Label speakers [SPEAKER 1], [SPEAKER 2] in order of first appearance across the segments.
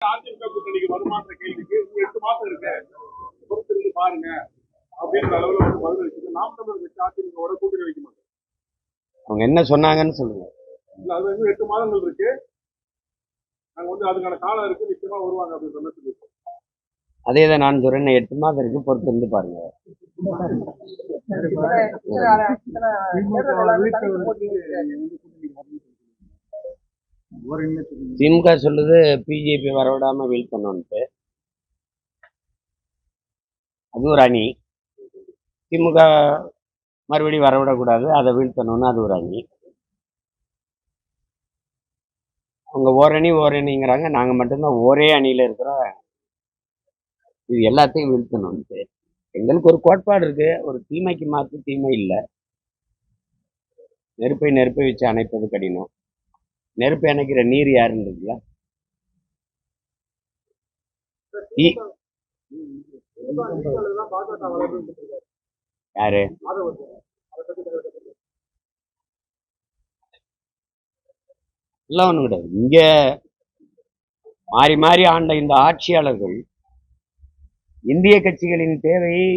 [SPEAKER 1] அதிமுக கூட்டணிக்கு வருமானன்ற கேள்விக்கு 8 மாசம் இருக்கு, பொறுத்திருந்து பாருங்க அப்படின்ற அளவுல ஒரு பதில் வச்சுட்டு நாம் தமிழர் கட்சி அதிமுகவோட கூட்டணி வைக்க மாட்டோம்.
[SPEAKER 2] அவங்க என்ன சொன்னாங்கன்னு சொல்லுங்க.
[SPEAKER 1] இல்ல, அது வந்து 8 மாதங்கள் இருக்கு, நாங்க வந்து அதுக்கான காலம் இருக்கு, நிச்சயமா வருவாங்க அப்படின்ற மாதிரி சொல்லியிருக்கோம்.
[SPEAKER 2] அதே தான் நான் சொல்றேன், 8 மாதம் இருக்கு, பொறுத்து இருந்து பாருங்க. திமுக சொல்லுது பிஜேபி வரவிடாம வீழ்த்தணும்ட்டு. அது ஒரு அணி. திமுக மறுபடியும் வரவிடக்கூடாது, அதை வீழ்த்தணும்னு அது ஒரு அணி. அவங்க ஓரணிங்கிறாங்க, நாங்க மட்டும்தான் ஒரே அணியில இருக்கிறோம். இது எல்லாத்தையும் வீழ்த்தணும்ட்டு எங்களுக்கு ஒரு கோட்பாடு இருக்கு. ஒரு தீமைக்கு மாற்று தீமை இல்லை. நெருப்பை வச்சு அணைப்பது கடினம். நெருப்பை அணைக்கிற நீர் யாருன்னு இருக்குல்ல. யாரு எல்லாம் ஒண்ணும் கிடையாது. இங்க மாறி மாறி ஆண்ட இந்த ஆட்சியாளர்கள் இந்திய கட்சிகளின் தேவையை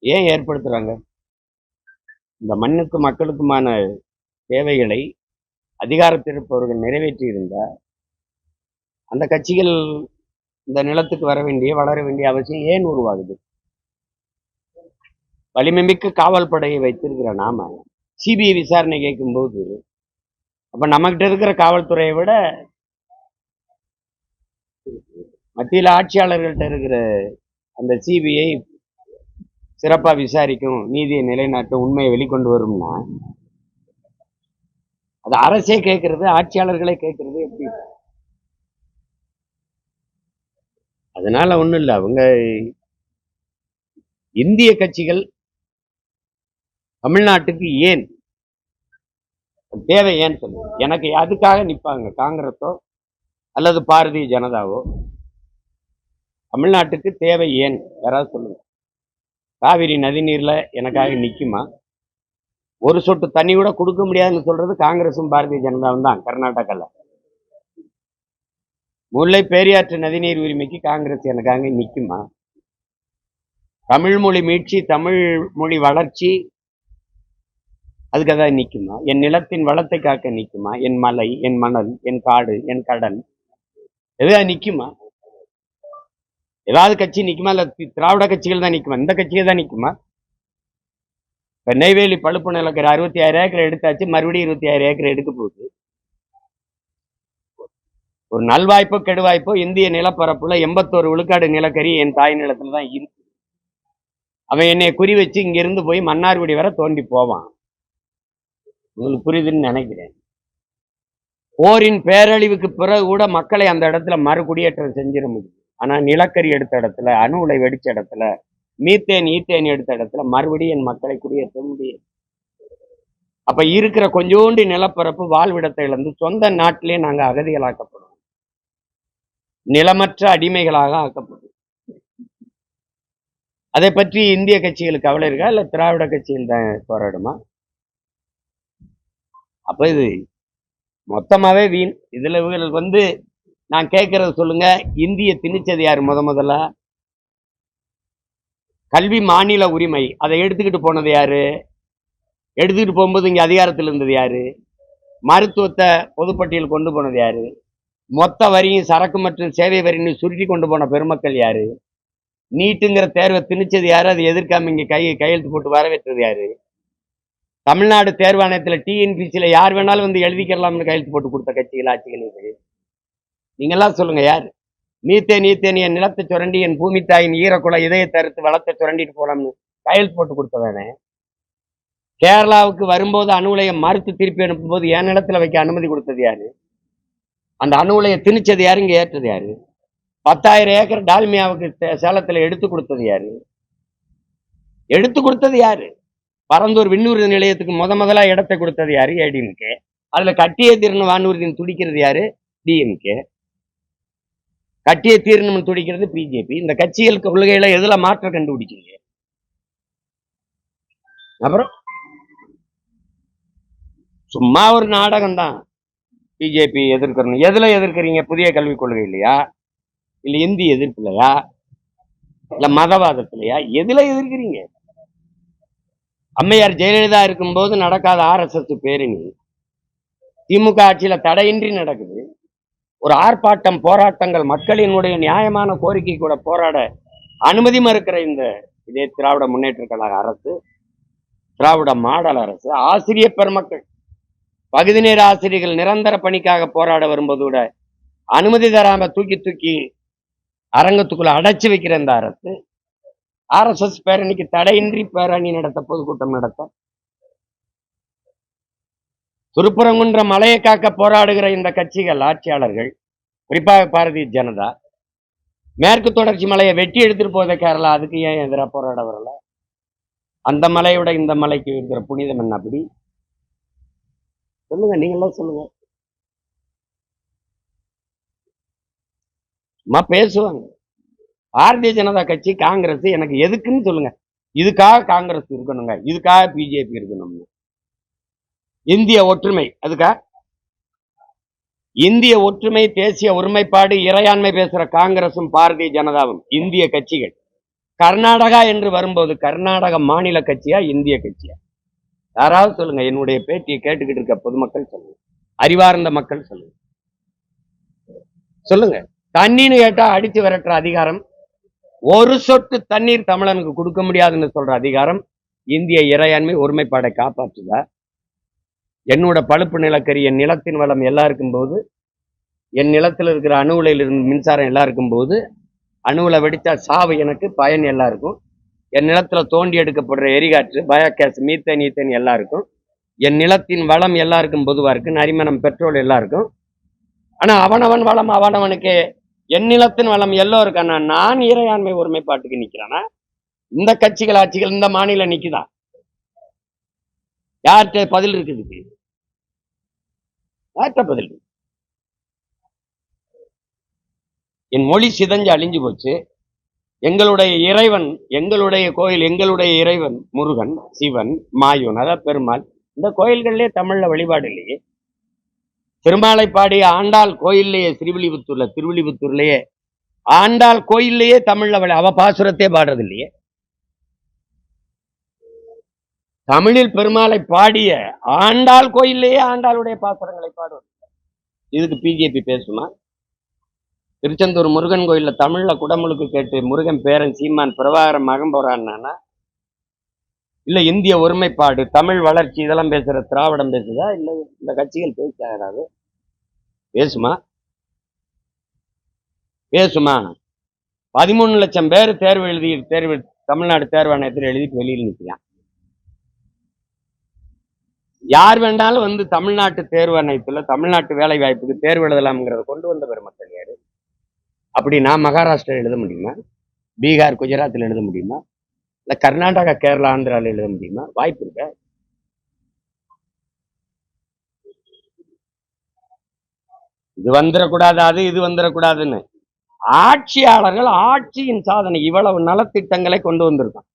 [SPEAKER 2] ஏன் ஏற்படுத்துறாங்க? இந்த மண்ணுக்கு மக்களுக்குமான தேவைகளை அதிகாரத்தில் இருப்பவர்கள் நிறைவேற்றி இருந்தா அந்த கட்சிகள் இந்த நிலத்துக்கு வர வேண்டிய வளர வேண்டிய அவசியம் ஏன் உருவாகுது? வலிமைமிக்க காவல் படையை வைத்திருக்கிற நாம சிபிஐ விசாரணை கேட்கும்போது அப்ப நம்மகிட்ட இருக்கிற காவல்துறையை விட மத்தியில் ஆட்சியாளர்கள்ட்ட இருக்கிற அந்த சிபிஐ சிறப்பா விசாரிக்கும், நீதியை நிலைநாட்டும், உண்மையை வெளிக்கொண்டு வரும்னா அது அரசே கேட்கறது, ஆட்சியாளர்களே கேட்கறது எப்படி? அதனால ஒண்ணும் இல்லை. அவங்க இந்திய கட்சிகள் தமிழ்நாட்டுக்கு ஏன் தேவை ஏன்னு சொல்லுங்க. எனக்கு அதுக்காக நிற்பாங்க காங்கிரஸோ அல்லது பாரதிய ஜனதாவோ. தமிழ்நாட்டுக்கு தேவை ஏன் யாராவது சொல்லுங்க. காவிரி நதிநீர்ல எனக்காக நிக்குமா? ஒரு சொட்டு தண்ணி கூட கொடுக்க முடியாதுன்னு சொல்றது காங்கிரஸும் பாரதிய ஜனதாவும் தான். கர்நாடகால முல்லை பெரியாற்று நதிநீர் உரிமைக்கு காங்கிரஸ் எனக்காக நிக்குமா? தமிழ் மொழி மீட்சி, தமிழ் மொழி வளர்ச்சி அதுக்கு ஏதாவது நிக்குமா? என் நிலத்தின் வளத்தை காக்க நிக்குமா? என் மலை, என் மணல், என் காடு, என் கடல் எதாவது நிக்குமா? ஏதாவது கட்சி நிக்குமா? இல்ல திராவிட கட்சிகள் தான் நிக்குமா? இந்த கட்சிகள் தான் நிக்குமா? இப்ப நெய்வேலி பழுப்பு நிலக்கரை 66 ஏக்கர் எடுத்தாச்சு, மறுபடியும் 26 ஏக்கர் எடுக்க போகுது. ஒரு நல்வாய்ப்போ கெடுவாய்ப்போ இந்திய நிலப்பரப்புல 81 விழுக்காடு நிலக்கரி என் தாய் நிலத்துல தான் இருக்கு. அவன் என்னை குறி வச்சு இங்க இருந்து போய் மன்னார்குடி வரை தோண்டி போவான். உங்களுக்கு புரியுதுன்னு நினைக்கிறேன். போரின் பேரழிவுக்கு பிறகு கூட மக்களை அந்த இடத்துல மறுகுடியேற்றம் செஞ்சிட முடியும். ஆனா நிலக்கரி எடுத்த இடத்துல, அணு உலை வெடிச்ச இடத்துல, மீத்தேன் ஈத்தேன் எடுத்த இடத்துல மறுபடியும் என் மக்களை குடியேற்ற முடியும். அப்ப இருக்கிற கொஞ்சோண்டு நிலப்பரப்பு வாழ்விடத்தை இழந்து சொந்த நாட்டிலே நாங்க அகதிகளாக்கப்படுவோம், நிலமற்ற அடிமைகளாக ஆக்கப்படும். அதை பற்றி இந்திய கட்சிகளுக்கு கவலை இருக்கா? இல்ல திராவிட கட்சிகள் தான் போராடுமா? அப்ப இது மொத்தமாவே வீண். இதுல இவர்கள் வந்து நான் கேட்கறது சொல்லுங்க, இந்திய திணிச்சது யாரு? முதல்ல கல்வி மாநில உரிமை, அதை எடுத்துக்கிட்டு போனது யாரு? எடுத்துக்கிட்டு போகும்போது இங்க அதிகாரத்தில் இருந்தது யாரு? மருத்துவத்தை பொதுப்பட்டியல் கொண்டு போனது யாரு? மொத்த வரியும் சரக்கு மற்றும் சேவை வரின்னு சுருட்டி கொண்டு போன பெருமக்கள் யாரு? நீட்டுங்கிற தேர்வை திணிச்சது யாரு? அதை எதிர்க்காம இங்க கையெழுத்து போட்டு வரவேற்றது யாரு? தமிழ்நாடு தேர்வாணையத்துல டிஎன்பிசியில யார் வேணாலும் வந்து எழுதிக்கலாம்னு கையெழுத்து போட்டு கொடுத்த கட்சிகள் ஆட்சிகள் இது. நீங்க எல்லாம் சொல்லுங்க யாரு? நீத்தேன் என் நிலத்தை சுரண்டி என் பூமி தாயின் ஈரக்குலை இதய தருத்து வளத்தை சுரண்டிட்டு போலாம்னு கையெழுத்து போட்டு கொடுத்ததானே. கேரளாவுக்கு வரும்போது அணு உலையை மறுத்து திருப்பி அனுப்பும் போது என் நிலத்துல வைக்க அனுமதி கொடுத்தது யாரு? அந்த அணு உலையை திணிச்சது யாரு? இங்க ஏற்றது யாரு? 10,000 ஏக்கர் டால்மியாவுக்கு சேலத்துல எடுத்து கொடுத்தது யாரு? எடுத்து கொடுத்தது யாரு? பரந்தூர் விண்ணூர்தி நிலையத்துக்கு முதலா இடத்தை கொடுத்தது யாரு? ஏடிஎம்கே. அதுல கட்டியே தீரணும் வானூர்தின்னு துடிக்கிறது யாரு? டிஎம்கே. கட்டிய தீர்ணம் துடிக்கிறது பிஜேபி. இந்த கட்சிகளுக்கு கொள்கையில எதுல மாற்றம் கண்டுபிடிக்கிறீங்க? அப்புறம் சும்மா ஒரு நாடகம் தான். பிஜேபி எதிர்க்கணும். எதுல எதிர்க்கிறீங்க? புதிய கல்விக் கொள்கை இல்லையா, இல்ல இந்தி எதிர்ப்பு இல்லையா, இல்ல மதவாதத்திலையா? எதுல எதிர்க்கிறீங்க? அம்மையார் ஜெயலலிதா இருக்கும்போது நடக்காத RSS பேரணி திமுக ஆட்சியில தடையின்றி நடக்குது. ஒரு ஆர்ப்பாட்டம், போராட்டங்கள், மக்களினுடைய நியாயமான கோரிக்கை கூட போராட அனுமதி மறுக்கிற இதே திராவிட முன்னேற்ற கழக அரசு, திராவிட மாடல் அரசு, ஆசிரியர் பெருமக்கள், பகுதி நேர ஆசிரியர்கள் நிரந்தர பணிக்காக போராட வரும்போது கூட அனுமதி தராம தூக்கி தூக்கி அரங்கத்துக்குள்ள அடைச்சு வைக்கிற இந்த அரசு, RSS பேரணிக்கு தடையின்றி பேரணி நடத்த, பொதுக்கூட்டம் நடத்த, திருப்பரங்குன்ற மலையை காக்க போராடுகிற இந்த கட்சிகள், ஆட்சியாளர்கள், குறிப்பாக பாரதிய ஜனதா, மேற்கு தொடர்ச்சி மலையை வெட்டி எடுத்துட்டு போத கேரளா, அதுக்கு ஏன் எதிராக போராட வரல? அந்த மலையோட இந்த மலைக்கு இருக்கிற புனிதம் என்ன? அப்படி சொல்லுங்க, நீங்களாம் சொல்லுங்க. சும்மா பேசுவாங்க. பாரதிய ஜனதா கட்சி, காங்கிரஸ் எனக்கு எதுக்குன்னு சொல்லுங்க. இதுக்காக காங்கிரஸ் இருக்கணுங்க, இதுக்காக பிஜேபி இருக்கணும். இந்திய ஒற்றுமை, அதுக்கா இந்திய ஒற்றுமை, தேசிய ஒருமைப்பாடு, இறையாண்மை பேசுற காங்கிரசும் பாரதிய ஜனதாவும் இந்திய கட்சிகள். கர்நாடகா என்று வரும்போது கர்நாடக மாநில கட்சியா, இந்திய கட்சியா? யாராவது சொல்லுங்க. என்னுடைய பேட்டியை கேட்டுக்கிட்டு இருக்க பொதுமக்கள் சொல்லுங்க, அறிவார்ந்த மக்கள் சொல்லுங்க. சொல்லுங்க. தண்ணின்னு கேட்டா அடிச்சு விரட்டுற அதிகாரம், ஒரு சொட்டு தண்ணீர் தமிழனுக்கு கொடுக்க முடியாதுன்னு சொல்ற அதிகாரம் இந்திய இறையாண்மை ஒருமைப்பாடை காப்பாற்றுதா? என்னோட பழுப்பு நிலக்கரி, என் நிலத்தின் வளம் எல்லாம் இருக்கும்போது, என் நிலத்தில் இருக்கிற அணு உலையில் இருந்து மின்சாரம் எல்லாம் இருக்கும்போது, அணுவுல வெடிச்சா சாவு எனக்கு, பயன் எல்லாம் இருக்கும். என் நிலத்துல தோண்டி எடுக்கப்படுற எரிகாற்று, பயோகேஸ், மீத்தேன், ஈத்தேன் எல்லாம் இருக்கும். என் நிலத்தின் வளம் எல்லாருக்கும் பொதுவா இருக்கு. நரிமணம், பெட்ரோல் எல்லாம் இருக்கும். ஆனா அவனவன் வளம் அவனவனுக்கு. என் நிலத்தின் வளம் எல்லாம் இருக்கானா? நான் இறையாண்மை ஒருமைப்பாட்டுக்கு நிக்கிறானா? இந்த கட்சிகள், ஆட்சிகள், இந்த மாநிலம் நிக்குதா? யார்கிட்ட பதில் இருக்குது? யார்கிட்ட பதில்? என் மொழி சிதைஞ்சு அழிஞ்சு போச்சு. எங்களுடைய இறைவன், எங்களுடைய கோயில், எங்களுடைய இறைவன் முருகன், சிவன், மாயூன், அதாவது பெருமாள். இந்த கோயில்கள்லயே தமிழ்ல வழிபாடு இல்லையே. திருமாலை பாடி ஆண்டாள் கோயில்லையே, திருவில்லிபுத்தூர்லயே ஆண்டாள் கோயில்லையே தமிழ்ல அவ பாசுரத்தே பாடுறது இல்லையே. தமிழில் பெருமாளை பாடிய ஆண்டாள் கோயில்லையே ஆண்டாளுடைய பாசுரங்களை பாடுவது. இதுக்கு பிஜேபி பேசுமா? திருச்செந்தூர் முருகன் கோயில்ல தமிழ்ல குடமுழுக்கு கேட்டு முருகன் பேரன் சீமான் பிரபாகரன் மகன் போறான்னா, இல்ல இந்திய ஒருமைப்பாடு, தமிழ் வளர்ச்சி இதெல்லாம் பேசுற திராவிடம் பேசுதா? இல்ல இந்த கட்சிகள் பேசாது? பேசுமா? பேசுமா? 13 லட்சம் பேர் தேர்வு தமிழ்நாடு தேர்வாணையத்தில் எழுதிட்டு வெளியில் நிற்கிறான். யார் வேண்டாலும் வந்து தமிழ்நாட்டு தேர்வாணையத்துல தமிழ்நாட்டு வேலை வாய்ப்புக்கு தேர்வு எழுதலாம்ங்கிறத கொண்டு வந்த பெருமக்கள் யாரு? அப்படி நான் மகாராஷ்டிரா எழுத முடியுமா? பீகார், குஜராத்தில் எழுத முடியுமா? இல்ல கர்நாடகா, கேரளா, ஆந்திராவில் எழுத முடியுமா? வாய்ப்பு இருக்க? இது வந்துடக்கூடாது, அது இது வந்துடக்கூடாதுன்னு ஆட்சியாளர்கள் ஆட்சியின் சாதனை இவ்வளவு நலத்திட்டங்களை கொண்டு வந்திருக்கோம்,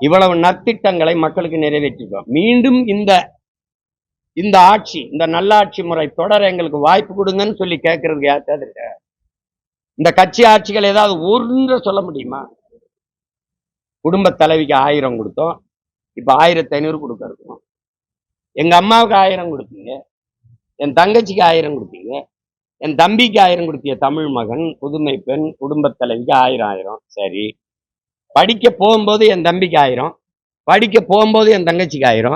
[SPEAKER 2] இவ்வளவு நற்திட்டங்களை மக்களுக்கு நிறைவேற்றிருக்கோம். மீண்டும் இந்த ஆட்சி, இந்த நல்லாட்சி முறை தொடர எங்களுக்கு வாய்ப்பு கொடுங்கன்னு சொல்லி கேட்கறதுக்கு யாருக்காவது இருக்க? இந்த கட்சி ஆட்சிகள் ஏதாவது ஒன்று சொல்ல முடியுமா? குடும்ப தலைவிக்கு 1000 கொடுத்தோம், இப்ப 1500 கொடுக்க இருக்கோம். எங்க அம்மாவுக்கு 1000 கொடுத்தீங்க, என் தங்கச்சிக்கு 1000 கொடுத்தீங்க, என் தம்பிக்கு 1000 கொடுத்தீங்க. தமிழ் மகன், புதுமை பெண், குடும்ப தலைவிக்கு 1000. சரி, படிக்க போகும்போது என் தம்பிக்கு 1000, படிக்க போகும்போது என் தங்கச்சிக்கு 1000,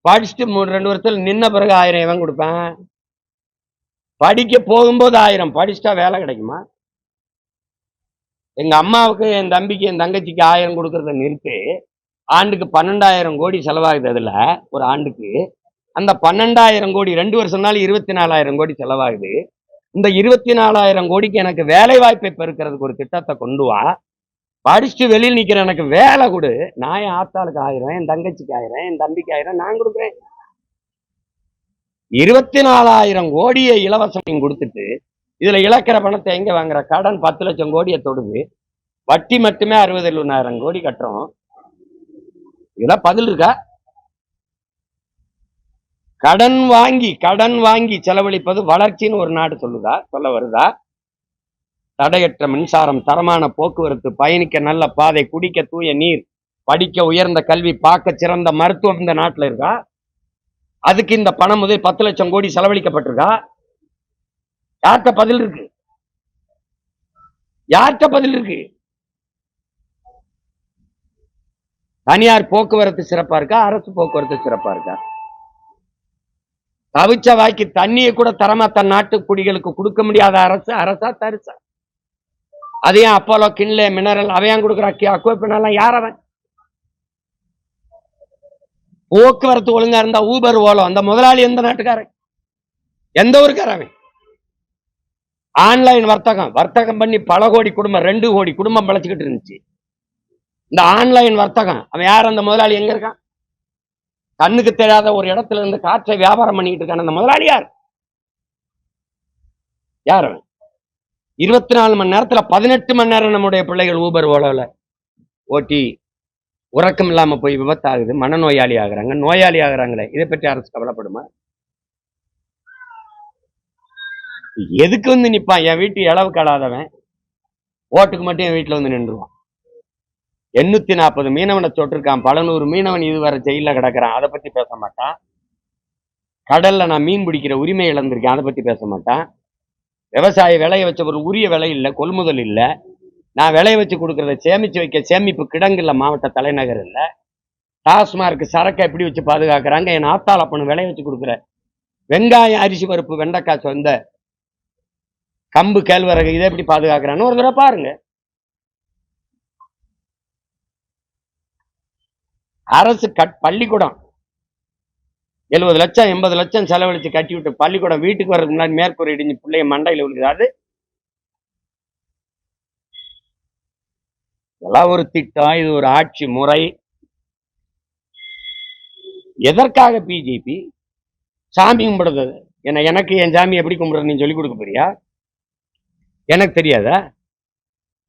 [SPEAKER 2] படிச்சுட்டு 2 வருஷத்துல நின்ன பிறகு 1000 எவன் கொடுப்பேன்? படிக்க போகும்போது 1000, படிச்சுட்டா வேலை கிடைக்குமா? எங்க அம்மாவுக்கு, என் தம்பிக்கு, என் தங்கச்சிக்கு 1000 கொடுக்கறத நிறுத்தி ஆண்டுக்கு 12,000 கோடி செலவாகுது. அதுல ஒரு ஆண்டுக்கு அந்த 12,000 கோடி 2 வருஷம்னாலும் 24,000 கோடி செலவாகுது. இந்த 24,000 கோடிக்கு எனக்கு வேலை வாய்ப்பை பெருக்கிறதுக்கு ஒரு திட்டத்தை கொண்டு வா. படிச்சுட்டு வெளியில் நிக்கிற எனக்கு வேலை கொடு. நான் என் ஆத்தாளுக்கு 1000, என் தங்கச்சிக்கு 1000, என் தம்பிக்கு 1000 நான் கொடுக்குறேன். 24,000 கோடியை இலவசம் கொடுத்துட்டு இதுல இழக்கிற பணத்தை எங்க வாங்குற? கடன் 10 லட்சம் கோடியை தொடுது, வட்டி மட்டுமே 60,000 கோடி கட்டுறோம். இதெல்லாம் பதில் இருக்கா? கடன் வாங்கி செலவழிப்பது வளர்ச்சின்னு ஒரு நாடு சொல்ல வருதா? தடையற்ற மின்சாரம், தரமான போக்குவரத்து, பயணிக்க நல்ல பாதை, குடிக்க தூய நீர், படிக்க உயர்ந்த கல்வி, பார்க்க சிறந்த மருத்துவம் இந்த நாட்டில் இருக்கா? அதுக்கு இந்த பணம் முதல் 10 லட்சம் கோடி செலவழிக்கப்பட்டிருக்கா? யார்கிட்ட பதில் இருக்கு? தனியார் போக்குவரத்து சிறப்பா இருக்கா? அரசு போக்குவரத்து சிறப்பா இருக்கா? தவிச்ச வாய்க்கு தண்ணியை கூட தரமா தன் நாட்டு குடிகளுக்கு கொடுக்க முடியாத அரசா தரிசா? அதையும் அப்போலோ, கிண்லே, மினரல் அவையான் கொடுக்குறா? அக்வாபினெல்லாம் யார் அவன்? போக்குவரத்து ஒழுங்கா இருந்தா ஊபர், ஓலோ அந்த முதலாளி எந்த நாட்டுக்காரன்? எந்த ஊருக்காரன்? ஆன்லைன் வர்த்தகம் பண்ணி பல கோடி குடும்பம், 2 கோடி குடும்பம் பழச்சுக்கிட்டு இருந்துச்சு. இந்த ஆன்லைன் வர்த்தகம் அவன் யார்? அந்த முதலாளி எங்க இருக்கான்? கண்ணுக்கு தெரியாத ஒரு இடத்துல இருந்து காற்றை வியாபாரம் பண்ணிட்டு இருக்கான அந்த முதலாளி யார்? அவன்? 24 மணி நேரத்துல 18 மணி நேரம் நம்முடைய பிள்ளைகள் ஊபர், ஓலோல ஓட்டி உறக்கம் இல்லாம போய் விபத்தாகுது, மனநோயாளி ஆகுறாங்களே. இதை பற்றி அரசு கவலைப்படுமா? எதுக்கு வந்து நிப்பான்? என் வீட்டு இளவு காலாதவன் ஓட்டுக்கு மட்டும் என் வீட்டுல வந்து நின்றுவான். 840 மீனவனை தொட்டிருக்கான், பல 100 மீனவன் இதுவரை ஜெயில கிடக்குறான், அதை பத்தி பேச மாட்டான். கடல்ல நான் மீன் பிடிக்கிற உரிமை இழந்திருக்கேன், அதை பத்தி பேச மாட்டான். விவசாய விளைய வச்ச ஒரு உரிய விலை இல்லை, கொள்முதல் இல்லை. நான் விளைய வச்சு கொடுக்கறத சேமிச்சு வைக்க சேமிப்பு கிடங்கு இல்லை, மாவட்ட தலைநகர் இல்லை. டாஸ்மார்க் சரக்கை எப்படி வச்சு பாதுகாக்கிறாங்க? என் ஆத்தாள் அப்பனு விளைய வச்சு கொடுக்குற வெங்காயம், அரிசி, பருப்பு, வெண்டைக்காய், சொந்த கம்பு, கேழ்வரகு இதை எப்படி பாதுகாக்கிறான்னு ஒரு தடவை பாருங்க. அரசு பள்ளிக்கூடம் 70 லட்சம் 80 லட்சம் செலவழிச்சு கட்டி விட்டு பள்ளிக்கூடம் வீட்டுக்கு வர்றதுக்கு முன்னாடி மேற்கூரை இடிஞ்சு பிள்ளைய மண்டையில விழுகுது. இதெல்லாம் ஒரு திட்டம், இது ஒரு ஆட்சி முறை. எதற்காக பிஜேபி சாமி கும்பிடுறது? எனக்கு என் சாமி எப்படி கும்பிடுறது நீ சொல்லிக் கொடுக்க போறியா? எனக்கு தெரியாதா?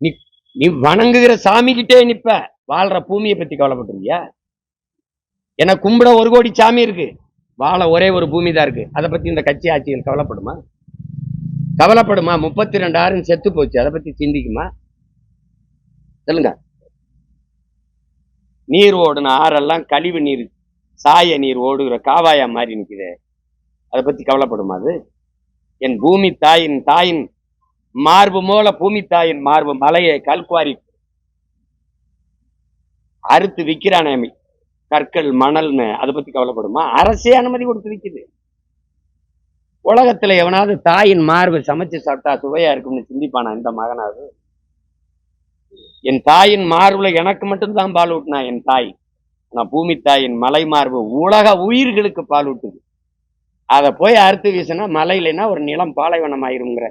[SPEAKER 2] நீ வணங்குகிற சாமி கிட்டே நிப்ப, வாழ்ற பூமியை பத்தி கவலைப்பட்டிருக்கியா? எனக்கு கும்பிட 1 கோடி சாமி இருக்கு, வாழ ஒரே ஒரு பூமி தான் இருக்கு. அதை பத்தி இந்த கட்சி ஆட்சிகள் கவலைப்படுமா? 32,000 செத்து போச்சு, அதை பத்தி சிந்திக்குமா? சொல்லுங்க. நீர் ஓடுன ஆறெல்லாம் கழிவு நீர், சாய நீர் ஓடுகிற காவாயா மாதிரி நிக்குது, அதை பத்தி கவலைப்படுமா? அது என் பூமி தாயின் மார்பு மூல பூமி தாயின் மார்பு மலையை கல்குவாரி அறுத்து விற்கிறானே, கற்கள் மணல்னு, அதை பத்தி கவலைப்படுமா? அரசே அனுமதி கொடுத்து விற்குது. உலகத்துல எவனாவது தாயின் மார்பு சமைச்சு சாப்பிட்டா சுவையா இருக்கும்னு சிந்திப்பானா இந்த மகனாவது? என் தாயின் மார்புல எனக்கு மட்டும்தான் பால் ஊட்டினா என் தாய். நான் பூமி தாயின் மலை மார்பு உலக உயிர்களுக்கு பால் ஊட்டுது. அதை போய் அறுத்து வீசினா மலை இல்லைன்னா ஒரு நிலம் பாலைவனம் ஆயிருங்கிற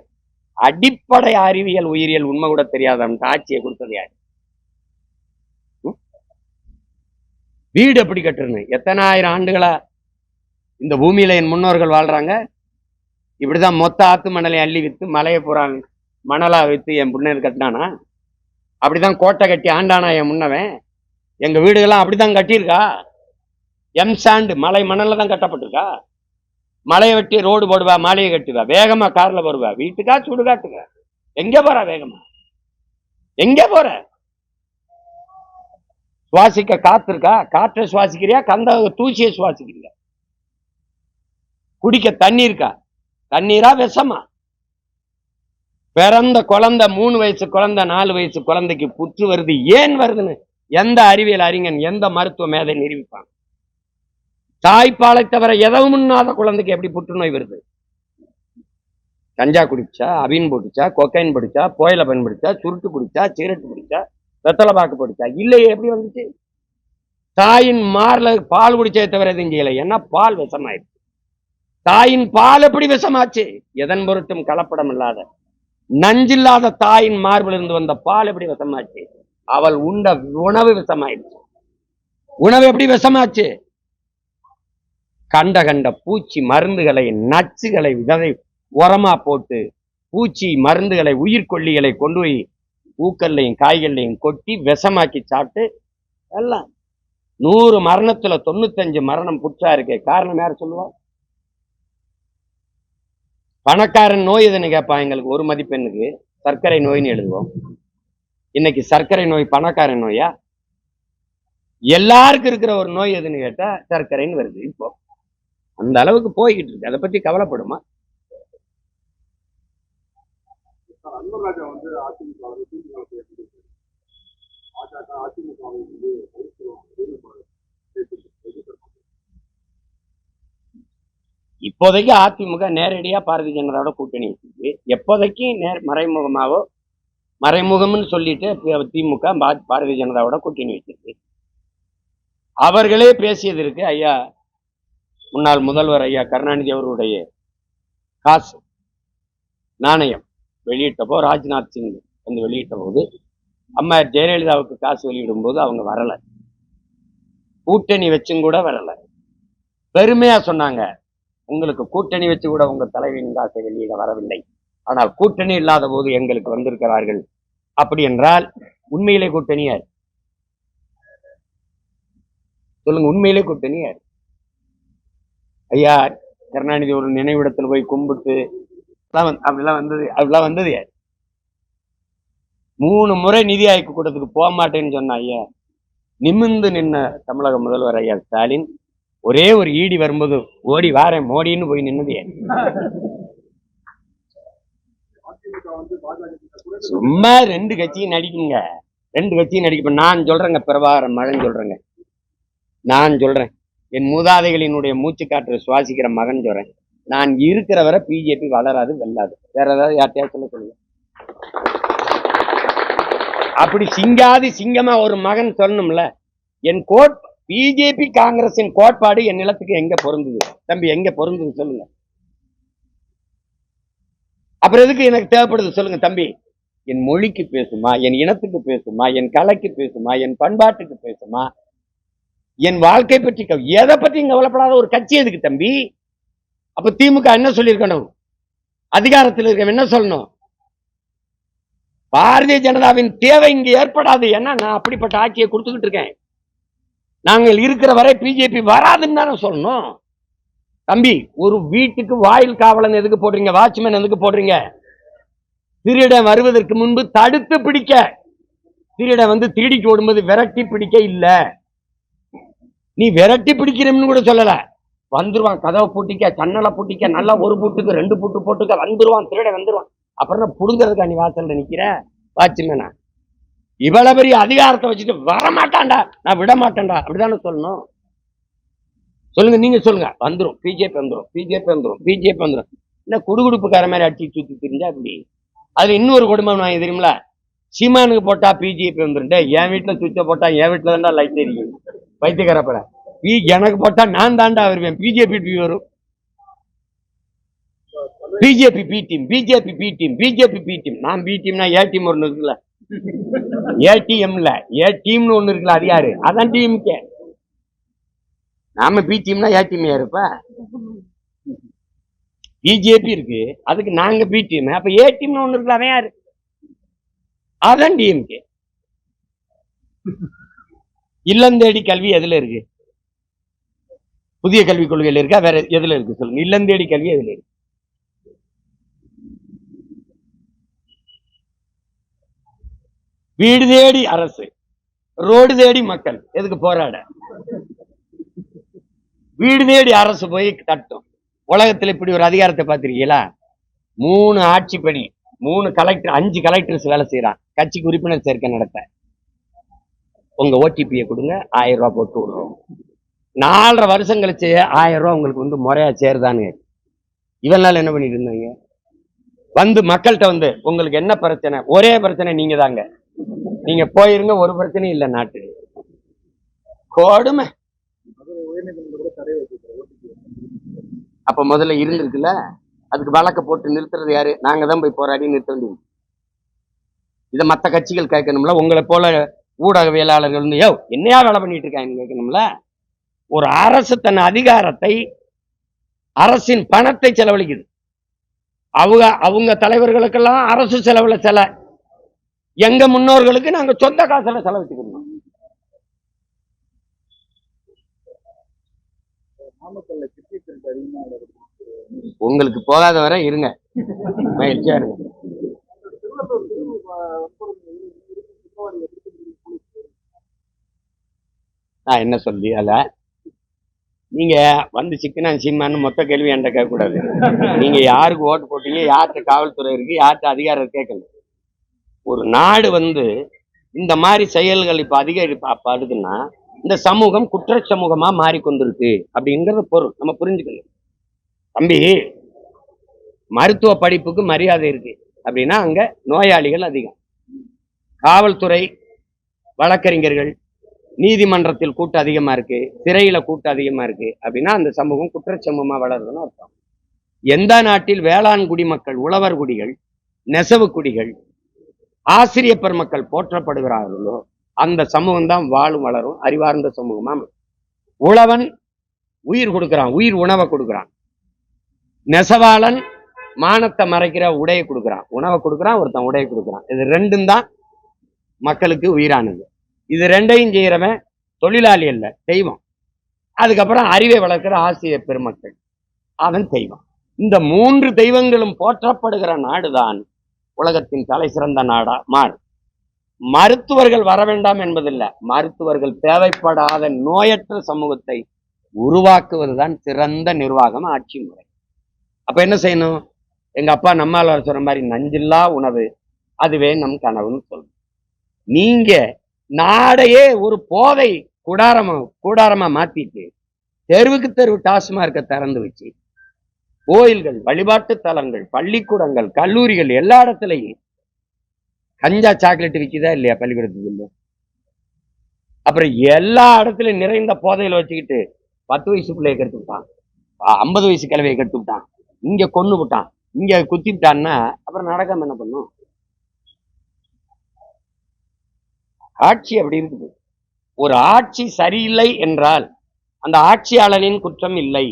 [SPEAKER 2] அடிப்படை அறிவியல் உயிரியல் உண்மை கூட தெரியாத ஆட்சியை கொடுத்தது யாரு? வீடு எப்படி கட்டுறேன்னு எத்தனை ஆயிரம் ஆண்டுகளா இந்த பூமியில என் முன்னோர்கள் வாழ்றாங்க. இப்படிதான் மொத்த ஆத்து மணலை அள்ளி வித்து மலையை பூரா மணலா வித்து என் முன்னர் கட்டினானா? அப்படிதான் கோட்டை கட்டி ஆண்டானா என் முன்னவன்? எங்க வீடுகள்லாம் அப்படிதான் கட்டியிருக்கா? எம்சாண்டு மலை மணல்ல தான் கட்டப்பட்டிருக்கா? மலையை வெட்டி ரோடு போடுவா, மாலையை கட்டுவா, வேகமா கார்ல போடுவா, வீட்டுக்கா சுடுகாட்டுக்கா? எங்க போற வேகமா? எங்க போற? சுவாசிக்க காத்து இருக்கா? காற்றை சுவாசிக்கிறியா? கந்த தூசியை சுவாசிக்கிறியா? குடிக்க தண்ணி இருக்கா? தண்ணீரா விஷமா? பிறந்த குழந்தை 3 வயசு குழந்தை 4 வயசு குழந்தைக்கு புற்று வருது, ஏன் வருதுன்னு எந்த அறிவியல் அறிஞன் எந்த மருத்துவ மேதை நிரூபிப்பான்? தாய்ப்பாலை தவிர எதவும் இல்லாத குழந்தைக்கு எப்படி புற்றுநோய் வருது? கஞ்சா குடிச்சா, அபின் போட்டுச்சா, கொக்கைன் படிச்சா, புயல பயன்படுத்தா, சுருட்டு குடிச்சா, சிகரெட்டு குடிச்சா, வெத்தலை பாக்கு படிச்சா? இல்லையே, எப்படி வந்துச்சு? தாயின் மார்ல பால் குடிச்சதை தவிர எதுவும் செய்யலை, ஏன்னா பால் விஷமாயிடுச்சு. தாயின் பால் எப்படி விஷமாச்சு? எதன் பொருட்டும் கலப்படம் இல்லாத நஞ்சில்லாத தாயின் மார்பில் இருந்து வந்த பால் எப்படி விஷமாச்சு? அவள் உண்ட உணவு விஷமாயிடுச்சு. உணவு எப்படி விஷமாச்சு? கண்ட பூச்சி மருந்துகளை, நச்சுகளை விதை உரமா போட்டு பூச்சி மருந்துகளை, உயிர்கொல்லிகளை கொண்டு போய் பூக்கள்லையும் காய்கள்லையும் கொட்டி விஷமாக்கி சாப்பிட்டு எல்லாம் 100 மரணத்துல 95 மரணம் புற்றா இருக்கு. காரணம் யார் சொல்லுவா? பணக்காரன் நோய் எதுன்னு கேட்பான். எங்களுக்கு ஒரு மதிப்பெண்ணுக்கு சர்க்கரை நோய்னு எழுதுவோம். இன்னைக்கு சர்க்கரை நோய் பணக்காரன் நோயா? எல்லாருக்கும் இருக்கிற ஒரு நோய் எதுன்னு கேட்டா சர்க்கரைன்னு வருது. இப்போ அந்த அளவுக்கு போய்கிட்டு இருக்கு. அதை பத்தி கவலைப்படுமா?
[SPEAKER 1] அன்வர் ராஜா வந்து அதிமுக பாஜக அதிமுகவை வந்து
[SPEAKER 2] இப்போதைக்கு அதிமுக நேரடியா பாரதிய ஜனதாவோட கூட்டணி வச்சிருக்கு. எப்போதைக்கு மறைமுகமாவோ மறைமுகம்னு சொல்லிட்டு திமுக பாரதிய ஜனதாவோட கூட்டணி வச்சிருக்கு. அவர்களே பேசியதற்கு ஐயா முன்னாள் முதல்வர் ஐயா கருணாநிதி அவர்களுடைய காசு நாணயம் வெளியிட்டப்போ, ராஜ்நாத் சிங் வந்து வெளியிட்ட போது, அம்மா ஜெயலலிதாவுக்கு காசு வெளியிடும் போது அவங்க வரல, கூட்டணி வச்சும் கூட வரல. பெருமையா சொன்னாங்க, உங்களுக்கு கூட்டணி வச்சு கூட உங்க தலைவியின் காசை வெளியிட வரவில்லை, ஆனால் கூட்டணி இல்லாத போது எங்களுக்கு வந்திருக்கிறார்கள். அப்படி என்றால் உண்மையிலே கூட்டணி யார் சொல்லுங்க? உண்மையிலே கூட்டணி யார்? ஐயா கருணாநிதி ஒரு நினைவிடத்தில் போய் கும்பிட்டு அப்படிலாம் வந்தது யார்? 3 முறை நிதி ஆய்வு கூட்டத்துக்கு போக மாட்டேன்னு சொன்ன ஐயா நிமிர்ந்து நின்ன தமிழக முதல்வர் ஐயா ஸ்டாலின் ஒரே ஒரு ஈடி வரும்போது ஓடி வாரேன் மோடின்னு போய் நின்னது ஏன்? சும்மா 2 கட்சியும் நடிக்குங்க, 2 கட்சியும் நடிக்க. நான் சொல்றேங்க, பிரபாகரன் மகன் சொல்றேங்க, நான் சொல்றேன், என் மூதாதைகளினுடைய மூச்சு காற்று சுவாசிக்கிற மகன் சொல்றேன். நான் இருக்கிற வரை பிஜேபி வளராது, வெல்லாது. வேற ஏதாவது யார்ட்டையா சொல்லுங்க. அப்படி சிங்காதி சிங்கமா ஒரு மகன் சொல்லணும்ல. என் பிஜேபி காங்கிரசின் கோட்பாடு என் நிலத்துக்கு எங்க பொருந்தது தம்பி? எங்க பொருந்தது சொல்லுங்க. அப்புறம் எதுக்கு எனக்கு தேவைப்படுது சொல்லுங்க தம்பி? என் மொழிக்கு பேசுமா, என் இனத்துக்கு பேசுமா, என் கலைக்கு பேசுமா, என் பண்பாட்டுக்கு பேசுமா, என் வாழ்க்கை பற்றி எதை பத்தி கவலைப்படாத ஒரு கட்சி எதுக்கு தம்பி? அப்ப திமுக என்ன சொல்லியிருக்கணும்? அதிகாரத்தில் இருக்க என்ன சொல்லணும்? பாரதிய ஜனதாவின் தேவை இங்கு ஏற்படாது. ஏன்னா நான் அப்படிப்பட்ட ஆட்சியை கொடுத்துக்கிட்டு இருக்கேன். நாங்கள் இருக்கிற வரை பிஜேபி வராதுன்னு தானே சொல்லணும் தம்பி. ஒரு வீட்டுக்கு வாயில் காவலன் எதுக்கு போடுறீங்க? வாட்ச்மேன் எதுக்கு போடுறீங்க? திருடன் வருவதற்கு முன்பு தடுத்து பிடிக்க. திருடன் வந்து திருடிக்கு ஓடும்போது விரட்டி பிடிக்க இல்ல. நீ விரட்டி பிடிக்கிறன்னு கூட சொல்லல. வந்துருவான், கதவை பூட்டிக்க, சன்னலை பூட்டிக்க, நல்லா ஒரு பூட்டுக்கு 2 பூட்டு போட்டுக்க, வந்துருவான், திருட வந்துருவான். அப்புறம் புடுங்கிறதுக்கா நீ வாசல்ல நிக்கிற வாட்ச்மேனா? இவ்வளவு பெரிய அதிகாரத்தை வச்சுட்டு வரமாட்டான்டா, நான் விட மாட்டேன்டா, அப்படிதானே சொல்லணும்? சொல்லுங்க, நீங்க சொல்லுங்க. வந்துரும் பிஜேபி, வந்துரும் பிஜேபி, வந்துரும் பிஜேபி, வந்துரும். என்ன குடுகுடுப்புக்கார மாதிரி அடிச்சு சுத்தி தெரிஞ்சா அப்படி? அதுல இன்னொரு குடும்பம் வாங்கி தெரியுமில, சீமானுக்கு போட்டா பிஜேபி வந்துருண்டே, என் வீட்டுல சுவிட்ச போட்டா என் வீட்டுல தான்டா லைட் எரியும். வைத்தியக்காரப்பட எனக்கு போட்டா நான் தாண்டா வருவேன், பிஜேபி வரும். BJP B team, BJP B team, BJP B team. நான் பி டீம்னா ஏ டீம் ஒண்ணு இருக்குல்ல, ஏடிஎம்ல ஏ டீம்னு ஒண்ணு இருக்குல்ல, அது யாரு? அதான் டிஎம்கே. நாம பி டீம்னா ஏ டீம் யாருப்ப? பிஜேபி இருக்கு, அதுக்கு நாங்க பி டீம். அப்ப ஏ டீம்னு ஒண்ணு இருக்குல்ல, அவன் யாரு? அதான் டிஎம்கே. இல்லம் தேடி கல்வி எதுல இருக்கு? புதிய கல்விக் கொள்கையில இருக்கா, வேற எதுல இருக்கு சொல்லுங்க? இல்லம் தேடி கல்வி எதுல இருக்கு? வீடு தேடி அரசு, ரோடு தேடி மக்கள். எதுக்கு போராட? வீடு தேடி அரசு போய் தட்டும். உலகத்தில் இப்படி ஒரு அதிகாரத்தை பார்த்திருக்கீங்களா? 3 ஆட்சி பணி, 3 கலெக்டர், 5 கலெக்டர்ஸ் வேலை செய்யறான் கட்சிக்கு உறுப்பினர் சேர்க்கை நடத்த. உங்க ஓடிபியை கொடுங்க, 1000 ரூபாய் போட்டு விடுறோம். 4.5 வருஷம் கழிச்சு 1000 ரூபாய் உங்களுக்கு வந்து முறையா சேருதான்னு. இவனால என்ன பண்ணிட்டு இருந்தாங்க? வந்து மக்கள்கிட்ட வந்து உங்களுக்கு என்ன பிரச்சனை? ஒரே பிரச்சனை நீங்க தாங்க, நீங்க போயிருங்க, ஒரு பிரச்சனையும் இல்லை நாட்டு. கொடுமை. அப்ப முதல்ல இருந்திருக்குல்ல, அதுக்கு வழக்க போட்டு நிறுத்துறது யாரு? நாங்க தான் போய் போராடி நிறுத்த வேண்டியது. இதை மற்ற கட்சிகள் கேட்கணும்ல. உங்களை போல ஊடகவியலாளர்கள் வந்து யோ என்னையா வேலை பண்ணிட்டு இருக்காங்க கேட்கணும்ல. ஒரு அரசு தன் அதிகாரத்தை, அரசின் பணத்தை செலவழிக்குது. அவங்க தலைவர்களுக்கெல்லாம் அரசு செலவுல எங்க முன்னோர்களுக்கு நாங்க சொந்த காசுல செலவழிச்சுக்கணும்.
[SPEAKER 1] நாமக்கல்ல கிட்னி திருட்டு அதிகமாக
[SPEAKER 2] உங்களுக்கு போகாத வரை இருங்க, மகிழ்ச்சியா இருங்க. நான் என்ன சொல்லி அத நீங்க வந்து சிக்கனா சீமான்னு மொத்த கேள்வி என்கிட்ட கேட்க கூடாது. நீங்க யாருக்கு ஓட்டு போட்டீங்க, யார்கிட்ட காவல்துறை இருக்கு, யார்கிட்ட அதிகாரம் கேட்கணும். ஒரு நாடு இந்த மாதிரி செயல்கள் இப்ப அதிகரிப்பாடுதுன்னா இந்த சமூகம் குற்ற சமூகமா மாறிக்கொண்டிருக்கு அப்படிங்கிறது பொருள் நம்ம புரிஞ்சுக்கணும். தம்பி, மருத்துவ படிப்புக்கு மரியாதை இருக்கு அப்படின்னா அங்க நோயாளிகள் அதிகம், காவல்துறை, வழக்கறிஞர்கள், நீதிமன்றத்தில் கூட்டம் அதிகமா இருக்கு, சிறையில கூட்டம் அதிகமா இருக்கு அப்படின்னா அந்த சமூகம் குற்றச்சமூகமா வளருதுன்னு அர்த்தம். எந்த நாட்டில் வேளாண் குடிமக்கள், உழவர் குடிகள், நெசவு குடிகள், ஆசிரிய பெருமக்கள் போற்றப்படுகிறார்களோ அந்த சமூகம் தான் வாழும் வளரும் அறிவார்ந்த சமூகமா. உழவன் உயிர் கொடுக்கிறான், உயிர் உணவை கொடுக்கிறான். நெசவாளன் மானத்தை மறைக்கிற உடையை கொடுக்குறான், உணவை கொடுக்குறான், ஒருத்தன் உடையை கொடுக்குறான். இது ரெண்டும் தான் மக்களுக்கு உயிரானது. இது ரெண்டையும் செய்யறவன் தொழிலாளி அல்ல, தெய்வம். அதுக்கப்புறம் அறிவை வளர்க்கிற ஆசிரியர் பெருமக்கள், அவன் தெய்வம். இந்த மூன்று தெய்வங்களும் போற்றப்படுகிற நாடுதான் உலகத்தின் தலை சிறந்த நாடா மாறும். மருத்துவர்கள் வர வேண்டாம் என்பதில்லை, மருத்துவர்கள் தேவைப்படாத நோயற்ற சமூகத்தை உருவாக்குவதுதான் சிறந்த நிர்வாகம், ஆட்சி முறை. அப்ப என்ன செய்யணும்? எங்க அப்பா நம்மால் சொல்ற மாதிரி நஞ்சில்லா உணவு அதுவே நம் கனவுன்னு சொல்லணும். நீங்க நாடையே ஒரு போதை கூடாரமா மாத்திட்டு தெருவுக்கு தெருவு டாஸ்மார்க்க திறந்து வச்சு கோயில்கள், வழிபாட்டு தலங்கள், பள்ளிக்கூடங்கள், கல்லூரிகள் எல்லா இடத்துலையும் கஞ்சா சாக்லேட் விற்குதா இல்லையா? பள்ளிக்கூடத்துக்கு இல்லை. அப்புறம் எல்லா இடத்துலயும் நிறைந்த போதையில வச்சுக்கிட்டு 10 வயசு பிள்ளைய கெடுத்து விட்டான், 50 வயசு கிழவையை கெடுத்து விட்டான், இங்க கொண்டு விட்டான், இங்க குத்தி விட்டான்னா அப்புறம் நடக்காம என்ன பண்ணும்? ஆட்சி அப்படி இருக்குது. ஒரு ஆட்சி சரியில்லை என்றால் அந்த ஆட்சியாளனின் குற்றம் இல்லை,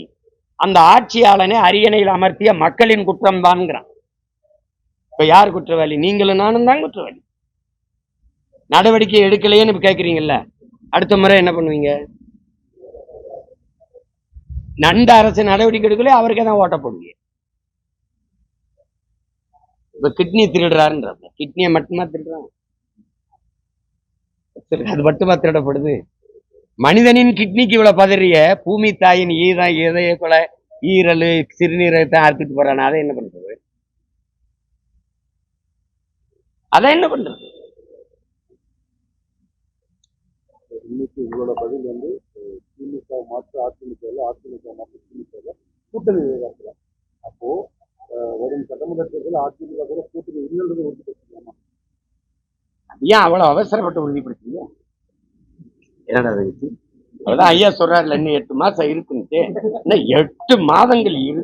[SPEAKER 2] அந்த ஆட்சியாளனை அரியணையில் அமர்த்திய மக்களின் குற்றம் தான்ங்கிறான். இப்ப யார் குற்றவாளி? நீங்களும் நானும் தான் குற்றவாளி. நடவடிக்கை எடுக்கலையேன்னு கேட்குறீங்கல்ல, அடுத்த முறை என்ன பண்ணுவீங்க? நண்ட அரசு நடவடிக்கை எடுக்கலையே அவருக்கே தான் ஓட்ட போடுவீங்க. இப்ப கிட்னி திருடுறாருன்ற, கிட்னியை மட்டுமா திருடுறாங்க? அது மட்டுமா திருடப்படுது? மனிதனின் கிட்னிக்கு இவ்வளவு பதறிய பூமி தாயின் ஈதான் இதய கொலை, ஈரல், சிறுநீரகத்தை அறுத்துட்டு போறான, அதை என்ன பண்றது? அதை என்ன பண்றது?
[SPEAKER 1] இன்னைக்கு உங்களோட பதில் திமுக மாற்று அதிமுக, அதிமுக மாற்று திமுக கூட்டணி விவகாரத்துல. அப்போ வரும் சட்டமன்ற தேர்தல் அதிமுக கூட கூட்டணி இல்லைன்றது உறுதிப்படுத்திக்கலாமா?
[SPEAKER 2] ஏன் அவ்வளவு அவசரப்பட்டு உறுதிப்படுத்தீங்க? அதான் ஐயா சொல்றாருல, இன்னும் 8 மாசம் இருக்குன்ட்டு. இன்னும் 8 மாதங்கள் இரு.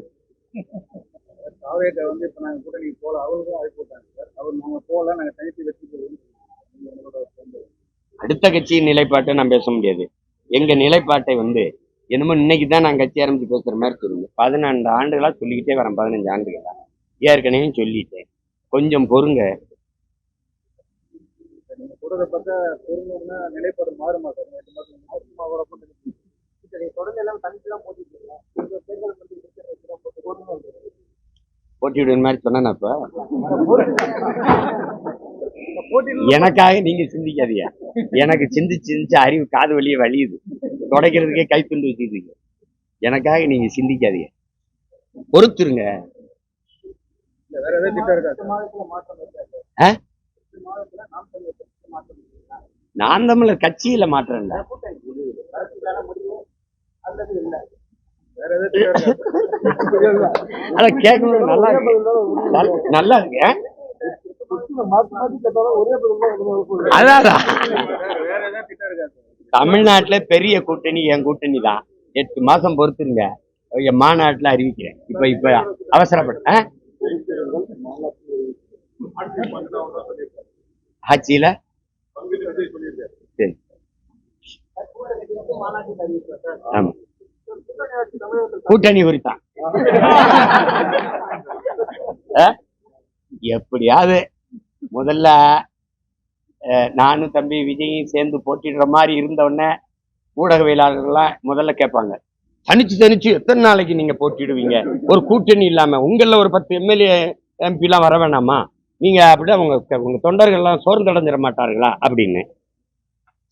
[SPEAKER 1] இப்ப நாங்க கூட்டணி போல அவருக்கும் அழைப்பு போட்டாங்க சார். அவர் நாங்க போல, நாங்க தனித்து வெற்றி பெறுவோம்.
[SPEAKER 2] அடுத்த கட்சியின் நிலைப்பாட்டை நான் பேச முடியாது. எங்க நிலைப்பாட்டை என்னமோ இன்னைக்குதான் நான் கட்சி ஆரம்பிச்சு பேசுற மாதிரி சொல்லுங்க. 12 ஆண்டுகளா சொல்லிக்கிட்டே வரேன், 15 ஆண்டுகளா ஏற்கனவே சொல்லிட்டேன். கொஞ்சம் பொறுங்க.
[SPEAKER 1] நீங்க சொல்றத பார்த்தா பொறுமைன்னா நிலைப்பாடு மாறுமா சார்? தொடர்ந்து எல்லாம் தனிச்சுதான் போட்டிட்டு
[SPEAKER 2] போட்டிவிடுற மாதிரி சொன்னா இப்ப எனக்காக நீங்க சிந்திக்காதீங்க. எனக்கு சிந்திச்சு அறிவு காது வழியே வலியுது, துடைக்கிறதுக்கே கை துண்டு வச்சுருக்கீங்க. எனக்காக நீங்க சிந்திக்காதீங்க, பொறுத்துருங்க.
[SPEAKER 1] வேற ஏதாவது திட்டம் இருக்கா?
[SPEAKER 2] நான் தமிழர் கட்சியில மாற்றம் இல்ல. அத கேட்கணும். நல்லா இருக்கு, நல்லா இருக்கு. அதான் தமிழ்நாட்டுல பெரிய கூட்டணி என் கூட்டணி தான். 8 மாசம் பொறுத்துருங்க, மாநாட்டுல அறிவிக்கிறேன். இப்ப அவசரப்பட்ட ஆட்சியில சரி. ஆமா, கூட்டணி குறித்தான். எப்படியாவது முதல்ல நானும் தம்பி விஜயும் சேர்ந்து போட்டிடுற மாதிரி இருந்த உடனே ஊடகவியலாளர்கள்லாம் முதல்ல கேட்பாங்க, தனிச்சு எத்தனை நாளைக்கு நீங்க போட்டிடுவீங்க? ஒரு கூட்டணி இல்லாம உங்கள ஒரு 10 எம்எல்ஏ எம்பி எல்லாம் வர வேணாமா? நீங்க அப்படி உங்க தொண்டர்கள் எல்லாம் சோர்ந்தடைஞ்சிட மாட்டார்களா அப்படின்னு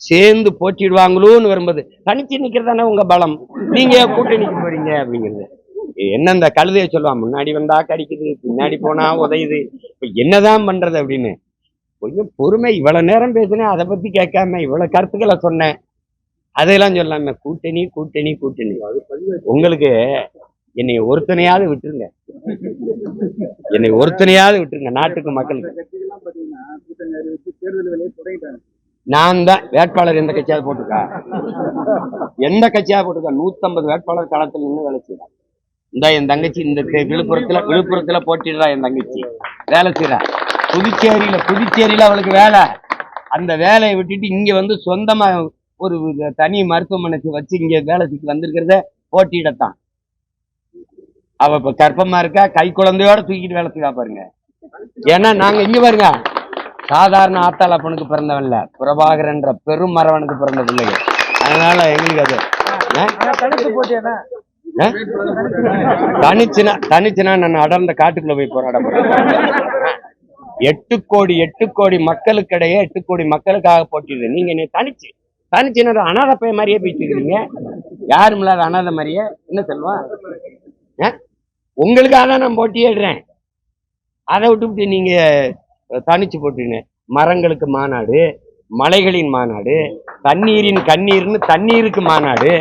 [SPEAKER 2] சேர்ந்து போட்டிடுவாங்களோன்னு வரும்போது தனிச்சு நிக்கிறதானே உங்க பலம். நீங்க கூட்டணிக்கு போறீங்க அப்படிங்கிறது என்ன? இந்த கழுதையை சொல்லுவான், முன்னாடி வந்தா கடிக்குது, பின்னாடி போனா உதையுது, இப்ப என்னதான் பண்றது அப்படின்னு. கொஞ்சம் பொறுமை. இவ்வளவு நேரம் பேசினேன், அதை பத்தி கேட்காம இவ்வளவு கருத்துக்களை சொன்னேன், அதையெல்லாம் சொல்லாம கூட்டணி கூட்டணி கூட்டணி. உங்களுக்கு என்னை ஒருத்தனையாவது விட்டுருங்க, என்னை ஒருத்தனையாவது விட்டுருங்க நாட்டுக்கு மக்களுக்கு. நான் தான் வேட்பாளர் எந்த கட்சியாவது போட்டிருக்கா? எந்த கட்சியாவது போட்டிருக்கா? 150 வேட்பாளர் களத்தில் நின்று வேலை செய்யறா. இந்த என் தங்கச்சி இந்த விழுப்புரத்துல போட்டிடுறா. என் தங்கச்சி வேலை செய்யறா. புதுச்சேரியில அவளுக்கு வேலை. அந்த வேலையை விட்டுட்டு இங்க வந்து சொந்தமா ஒரு தனி மருத்துவமனை வச்சு இங்க வேலைக்கு வந்திருக்கிறத போட்டியிடத்தான். அவ இப்ப கர்ப்பமா இருக்கா, கை குழந்தையோட தூக்கிட்டு வேலை செய்வா பாருங்க. ஏன்னா நாங்க இங்க பாருங்க, சாதாரண ஆத்தாளப்பனுக்கு பிறந்தவன்ல, பிரபாகரன்ற பெரும் மரவனுக்கு பிறந்த பிள்ளைகள். அதனால எங்களுக்கு அது தனிச்சுனா நான் அடர்ந்த காட்டுக்குள்ள போய் போராட போறேன். 8 கோடி மக்களுக்கிடையே 8 கோடி மக்களுக்காக போட்டிடுது. நீங்க என்ன தனிச்சுனா அனாதை பைய மாதிரியே பேசிக்கிறீங்க. யாரும் இல்லாத அனாதை மாதிரியே. என்ன சொல்லுவா? உங்களுக்காக தான் நான் போட்டியிடுறேன். அதை விட்டுவிட்டு நீங்க தனிச்சு போட்டுங்க. மரங்களுக்கு மாநாடு, மலைகளின் மாநாடு, தண்ணீரின் கண்ணீர்னு தண்ணீருக்கு மாநாடு.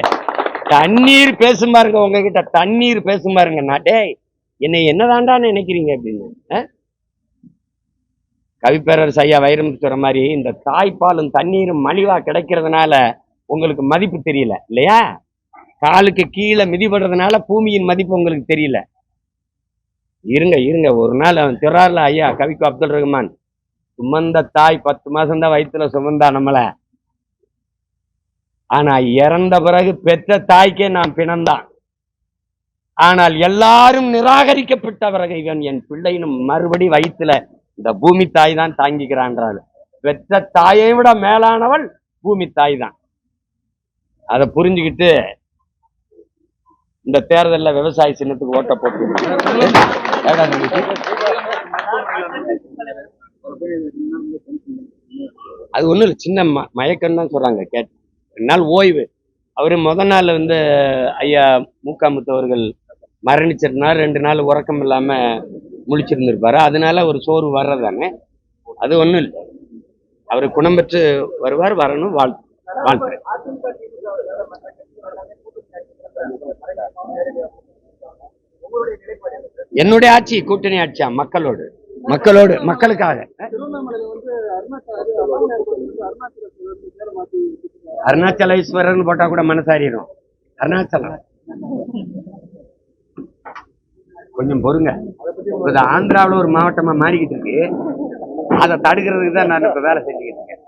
[SPEAKER 2] தண்ணீர் பேசும் பாருங்க, உங்ககிட்ட தண்ணீர் பேசும் பாருங்க. நாட்டே என்னை என்னதாண்டான்னு நினைக்கிறீங்க அப்படின்னு. கவிப்பேரரசு ஐயா வைரமுத்து சொல்ற மாதிரி இந்த தாய்ப்பாலும் தண்ணீரும் மலிவா கிடைக்கிறதுனால உங்களுக்கு மதிப்பு தெரியல இல்லையா? காலுக்கு கீழே மிதிப்படுறதுனால பூமியின் மதிப்பு உங்களுக்கு தெரியல. இருங்க ஒரு நாள் அவன் திறார்ல ஐயா கவிக்கு அப்துல் ரஹ்மான், சுமந்த தாய் 10 மாசம் தான் வயிற்றுல சுமந்தா நம்மள. ஆனா இறந்த பிறகு பெற்ற தாய்க்கே நான் பிணந்தான். ஆனால் எல்லாரும் நிராகரிக்கப்பட்ட பிறகு இவன் என் பிள்ளைன்னு மறுபடி வயிற்றுல இந்த பூமி தாய் தான் தாங்கிக்கிறான்றாள். பெற்ற தாயை விட மேலானவள் பூமி தாய் தான். அதை புரிஞ்சுக்கிட்டு இந்த தேர்தல்ல விவசாய சின்னத்துக்கு ஓட்ட போட்டு அது ஒண்ணும் இல்லை, சின்ன மயக்கம் தான் சொல்றாங்க. 2 நாள் ஓய்வு. அவரு முதல் நாள் வந்து ஐயா மூக்காமுத்து அவர்கள் மரணிச்சிருந்தார். 2 நாள் உறக்கம் இல்லாம முழிச்சிருந்திருப்பாரு. அதனால ஒரு சோர்வு வர்றதானே, அது ஒண்ணும் இல்லை. அவரு குணம் பெற்று வருவார், வரணும். வாழ்த்துறேன். என்னுடைய ஆட்சி கூட்டணி ஆட்சியா? மக்களுக்காக. அருணாச்சலேஸ்வரர்னு போட்டா கூட மனசாரிடும். அருணாச்சலம் கொஞ்சம் பொறுங்க. ஆந்திராவில் ஒரு மாவட்டமா மாறிக்கிட்டு இருக்கு. அதை தடுக்கிறதுக்கு தான் நான் இப்ப வேலை செஞ்சுக்கிட்டு இருக்கேன்.